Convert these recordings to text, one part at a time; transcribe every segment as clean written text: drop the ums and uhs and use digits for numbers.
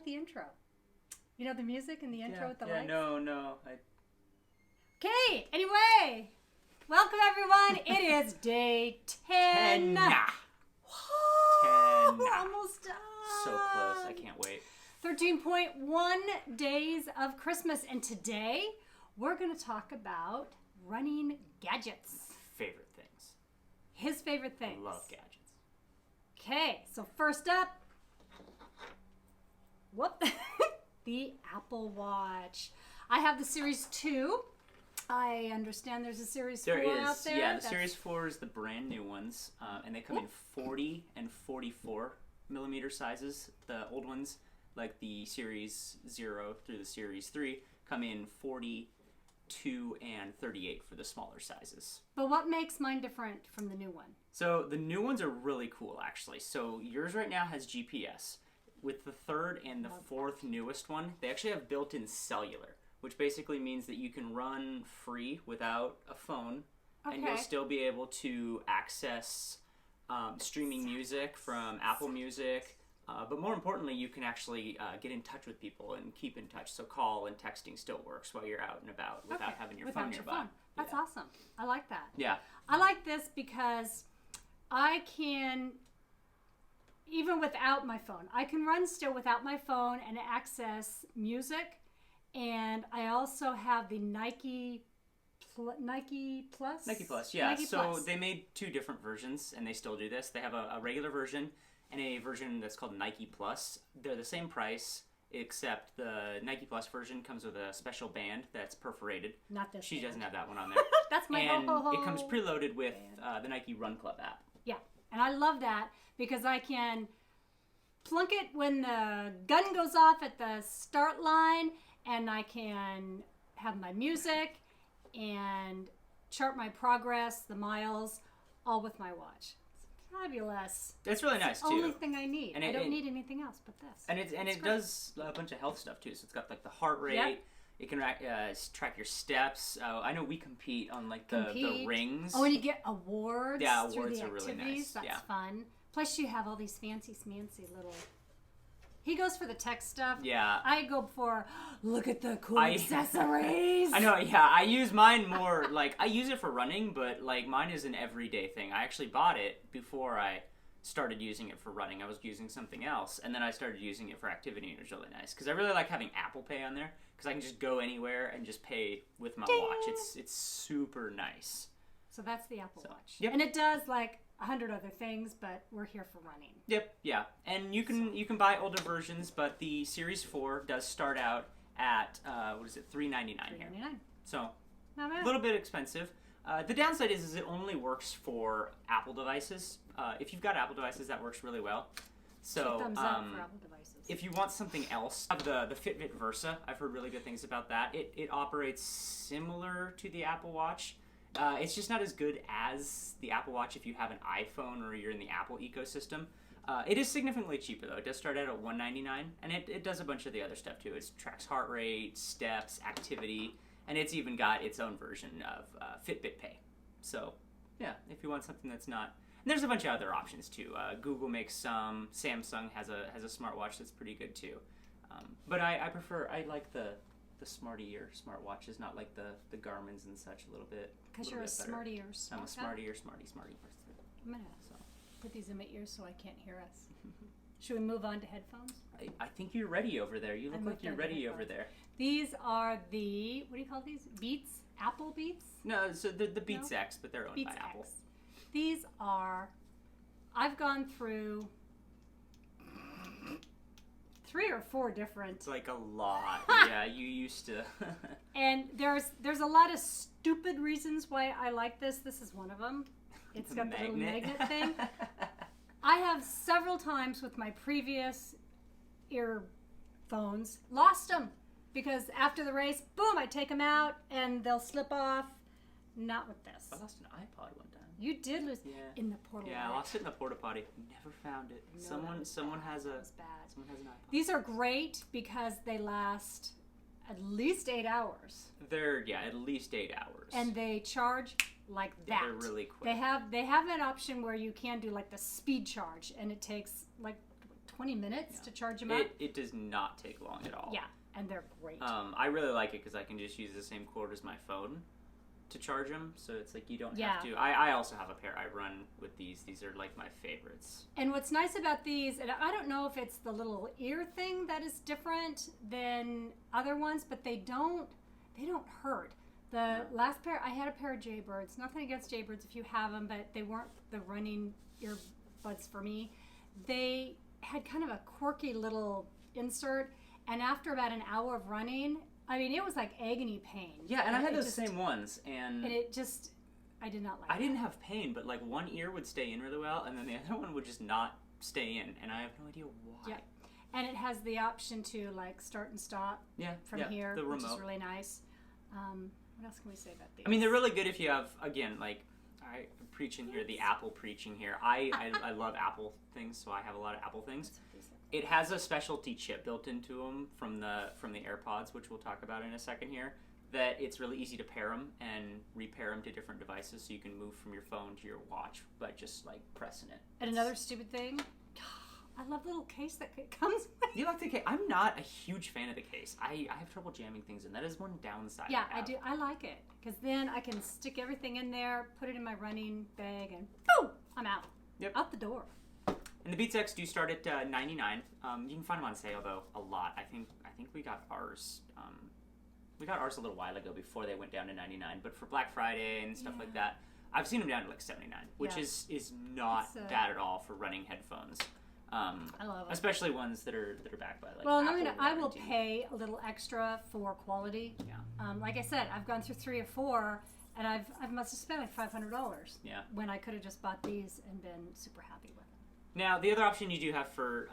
like the intro. You know the music and the intro with the lights? No. Okay, anyway. Welcome, everyone. It is day 10. 10. Almost done. So close. I can't wait. 13.1 days of Christmas. And today, we're going to talk about running gadgets. Favorite things. His favorite things. I love gadgets. Okay, so first up, the Apple Watch. I have the Series 2. I understand there's a Series 4 out there. Yeah, the Series 4 is the brand new ones, and they come in 40 and 44 millimeter sizes. The old ones, like the Series 0 through the Series 3, come in 42 and 38 for the smaller sizes. But what makes mine different from the new one? So the new ones are really cool, actually. So yours right now has GPS. With the third and the fourth newest one, they actually have built-in cellular, which basically means that you can run free without a phone, and you'll still be able to access streaming music from Apple Music. But more importantly, you can actually get in touch with people and keep in touch. So call and texting still works while you're out and about without having your phone nearby. That's awesome. I like that. Yeah. I like this because I can, even without my phone, I can run still without my phone and access music. And I also have the Nike Plus. Nike Plus, yeah. Nike so Plus. They made two different versions, and they still do this. They have a regular version and a version that's called Nike Plus. They're the same price, except the Nike Plus version comes with a special band that's perforated. Not this. She band. doesn't have that one on there. That's my and ho-ho-ho it comes preloaded with the Nike Run Club app. Yeah, and I love that because I can plunk it when the gun goes off at the start line, and I can have my music and chart my progress, the miles, all with my watch. It's fabulous. It's really nice the too. Only thing I need. I don't need anything else but this. And it does a bunch of health stuff too. So it's got like the heart rate. Yep. It can track your steps. I know we compete on like the rings. Oh, and you get awards. Yeah, through awards the are really activities. nice. That's fun. Plus, you have all these fancy little. He goes for the tech stuff. Yeah. I go for look at the cool accessories. I know. Yeah, I use mine more like I use it for running, but like mine is an everyday thing. I actually bought it before I started using it for running. I was using something else, and then I started using it for activity, and it was really nice because I really like having Apple Pay on there because I can just go anywhere and just pay with my watch. It's super nice. So that's the Apple Watch. Yep. And it does like 100 other things, but we're here for running. Yep, yeah. And you can buy older versions, but the Series 4 does start out at $399 here. $399. So not bad. A little bit expensive. The downside is it only works for Apple devices. If you've got Apple devices, that works really well. So thumbs up for Apple devices. If you want something else, the Fitbit Versa, I've heard really good things about that. It operates similar to the Apple Watch. It's just not as good as the Apple Watch if you have an iPhone or you're in the Apple ecosystem. It is significantly cheaper though. It does start out at $199, and it does a bunch of the other stuff too. It tracks heart rate, steps, activity, and it's even got its own version of Fitbit Pay. So yeah, if you want something that's not, and there's a bunch of other options too. Google makes some. Samsung has a smartwatch that's pretty good too. But I like the smarty-ear smartwatches, not like the Garmin's and such a little bit. Because you're a smarty-ear I'm a smarty-ear smarty person. I'm going to put these in my ears so I can't hear us. Should we move on to headphones? I think you're ready over there. You look like you're ready over there. These are the, what do you call these? Beats? Apple Beats? No, so the Beats X, but they're owned by Apple. X. These are, I've gone through 3 or 4 different. It's like a lot. Yeah, you used to. And there's a lot of stupid reasons why I like this. This is one of them. It's got the little magnet thing. I have several times with my previous earphones lost them because after the race, boom, I take them out and they'll slip off. Not with this. I lost an iPod one time. You did lose in the porta potty. Yeah, I lost it in the porta potty. Never found it. No, someone has Someone has an iPod. These are great because they last at least 8 hours. They're at least 8 hours. And they charge like that. They're really quick. They have an option where you can do like the speed charge, and it takes like 20 minutes to charge them up. It does not take long at all. Yeah, and they're great. I really like it because I can just use the same cord as my phone to charge them, so it's like you don't have to. I also have a pair I run with these. These are like my favorites. And what's nice about these, and I don't know if it's the little ear thing that is different than other ones, but they don't hurt. The last pair, I had a pair of Jaybirds. Nothing against Jaybirds if you have them, but they weren't the running earbuds for me. They had kind of a quirky little insert, and after about an hour of running, I mean, it was like agony pain. Yeah, and I had those same ones, and it just, I did not like it. I didn't have pain, but like one ear would stay in really well, and then the other one would just not stay in, and I have no idea why. Yeah, and it has the option to like start and stop from here, the remote. which is really nice. What else can we say about these? I mean, they're really good if you have, again, like, I'm preaching here, the Apple preaching here. I love Apple things, so I have a lot of Apple things. It has a specialty chip built into them from the AirPods, which we'll talk about in a second here, that it's really easy to pair them and repair them to different devices, so you can move from your phone to your watch by just, like, pressing it. And another stupid thing, I love the little case that it comes with. You like the case? I'm not a huge fan of the case. I have trouble jamming things in. That is one downside. Yeah, I do. I like it because then I can stick everything in there, put it in my running bag, and boom, I'm out. Yep. Out the door. And the Beats X do start at $99. You can find them on sale though a lot. I think we got ours. We got ours a little while ago before they went down to $99. But for Black Friday and stuff like that, I've seen them down to like $79, which is not bad at all for running headphones. I love it. Especially ones that are backed by like. Well, Apple I will warranty. pay a little extra for quality. Yeah. Like I said, I've gone through 3 or 4, and I must have spent like $500. Yeah. When I could have just bought these and been super happy with them. Now, the other option you do have for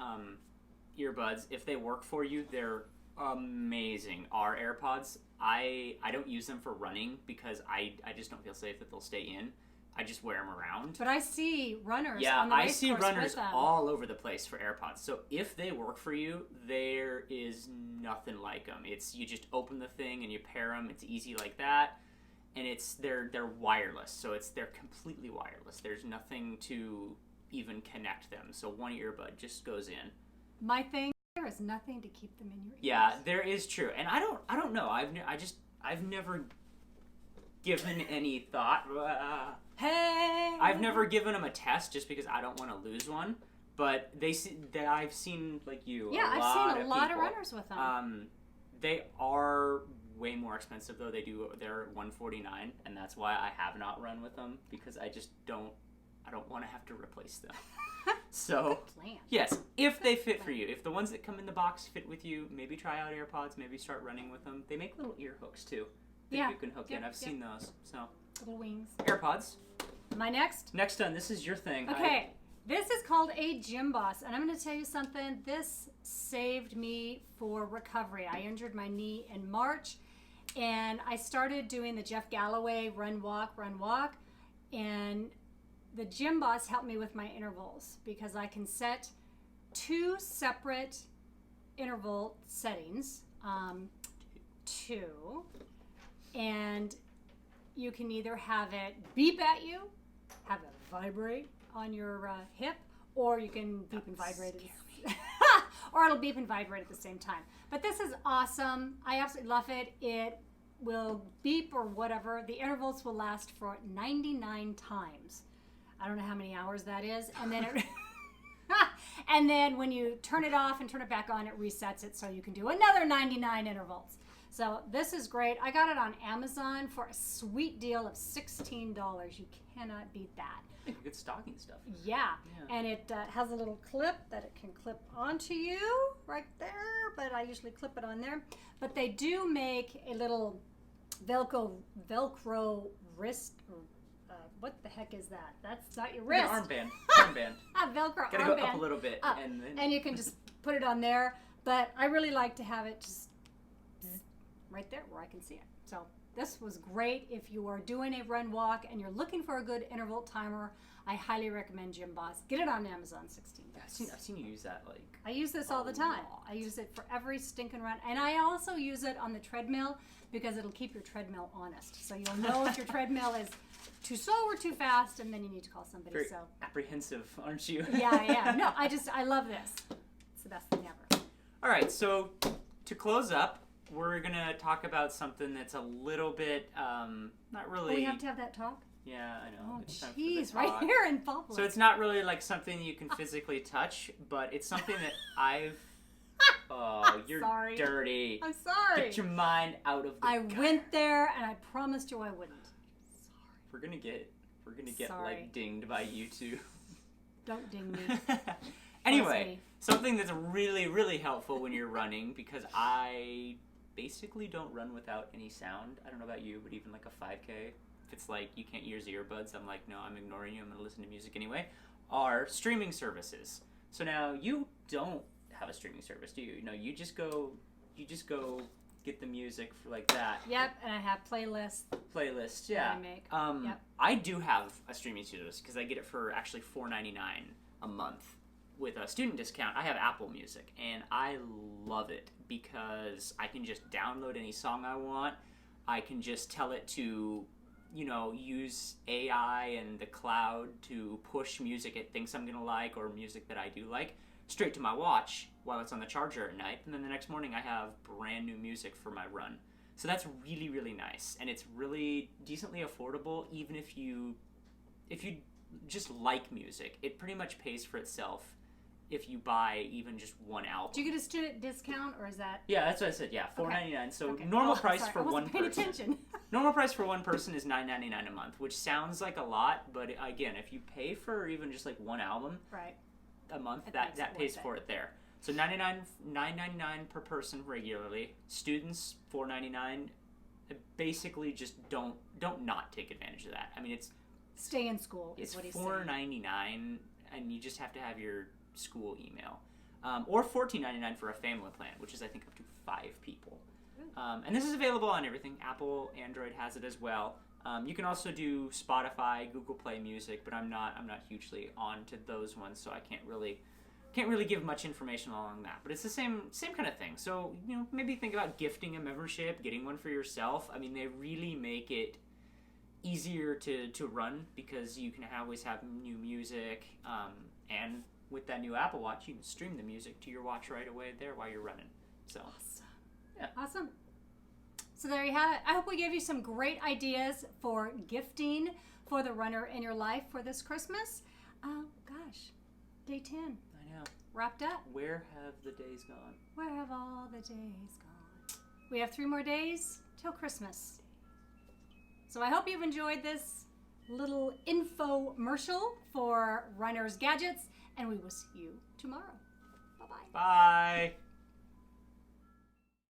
earbuds, if they work for you, they're amazing. Are AirPods. I don't use them for running because I just don't feel safe that they'll stay in. I just wear them around. But I see runners. Yeah, on the I race see course runners with them. all over the place for AirPods. So if they work for you, there is nothing like them. It's you just open the thing and you pair them. It's easy like that, and they're wireless. So they're completely wireless. There's nothing to even connect them. So one earbud just goes in. My thing, there is nothing to keep them in your ears. Yeah, there is true, and I don't know. I've never given any thought. Hey. I've never given them a test just because I don't want to lose one. But I've seen like you. Yeah, I've seen a lot of runners with them. They are way more expensive though. They're $149, and that's why I have not run with them because I just don't. I don't want to have to replace them. So Good plan. yes, if they fit for you, if the ones that come in the box fit with you, maybe try out AirPods. Maybe start running with them. They make little ear hooks too that you can hook in. I've seen those. So Little wings. AirPods. My next. Next on, this is your thing. Okay. This is called a Gym Boss, and I'm going to tell you something. This saved me for recovery. I injured my knee in March, and I started doing the Jeff Galloway run, walk, and the Gym Boss helped me with my intervals because I can set 2 separate interval settings, 2, and you can either have it beep at you, have it vibrate on your hip, or you can beep and vibrate it. Or it'll beep and vibrate at the same time. But this is awesome. I absolutely love it. It will beep or whatever. The intervals will last for 99 times. I don't know how many hours that is. And then and then when you turn it off and turn it back on, it resets it so you can do another 99 intervals. So this is great. I got it on Amazon for a sweet deal of $16. You cannot beat that. Good stocking stuff. Yeah. And it has a little clip that it can clip onto you right there, but I usually clip it on there. But they do make a little Velcro wrist. What the heck is that? That's not your wrist. Armband. A Velcro Gotta armband. go up a little bit. Up. And then... And you can just put it on there. But I really like to have it just right there where I can see it. So this was great if you are doing a run walk and you're looking for a good interval timer. I highly recommend Gym Boss. Get it on Amazon, $16. I've seen you use that like. I use this all the time. I use it for every stinking run, and I also use it on the treadmill because it'll keep your treadmill honest. So you'll know if your treadmill is too slow or too fast, and then you need to call somebody. Very so apprehensive, aren't you? yeah. No, I love this. It's the best thing ever. All right, so to close up, we're going to talk about something that's a little bit, not really... Oh, we have to have that talk? Yeah, I know. Oh, It's time for the jeez, right talk. here in public. So it's not really like something you can physically touch, but it's something that I've... Oh, you're Sorry. dirty. I'm sorry. Get your mind out of the I gutter. went there and I promised you I wouldn't. We're gonna get Sorry. like dinged by YouTube. Don't ding me. Anyway, me. something that's really, really helpful when you're running, because I basically don't run without any sound. I don't know about you, but even like a 5K, if it's like you can't use earbuds, I'm like, no, I'm ignoring you. I'm gonna listen to music anyway. Are streaming services. So now you don't have a streaming service, do you? No, you just go get the music for like that. Yep, and I have playlists. Playlists, yeah. I make. Yep. I do have a streaming service because I get it for actually $4.99 a month with a student discount. I have Apple Music, and I love it because I can just download any song I want. I can just tell it to, use AI and the cloud to push music it thinks I'm gonna like, or music that I do like, straight to my watch while it's on the charger at night, and then the next morning I have brand new music for my run. So that's really, really nice, and it's really decently affordable. Even if you just like music, it pretty much pays for itself if you buy even just one album. Do you get a student discount, or is that... Yeah, that's what I said. Yeah, $4.99. So Okay. normal Oh, price sorry, for I wasn't one paying person. attention. Normal price for one person is $9.99 a month, which sounds like a lot, but again, if you pay for even just like one album Right. a month, It that makes it pays worth for it there. So $9.99 per person regularly. Students $4.99. Basically, just don't not take advantage of that. I mean, it's Stay in school is it's what he's saying. $4.99, and you just have to have your school email, or $14.99 for a family plan, which is I think up to 5 people. And this is available on everything. Apple, Android has it as well. You can also do Spotify, Google Play Music, but I'm not hugely on to those ones, so I can't really give much information along that. But it's the same kind of thing. So maybe think about gifting a membership, getting one for yourself. I mean, they really make it easier to run because you can always have new music, and with that new Apple Watch, you can stream the music to your watch right away there while you're running. So Awesome. Yeah. Awesome. So there you have it. I hope we gave you some great ideas for gifting for the runner in your life for this Christmas. Gosh, day 10 I know. wrapped up. Where have the days gone? Where have all the days gone? We have 3 more days till Christmas. So I hope you've enjoyed this little infomercial for Runner's Gadgets, and we will see you tomorrow. Bye-bye. Bye.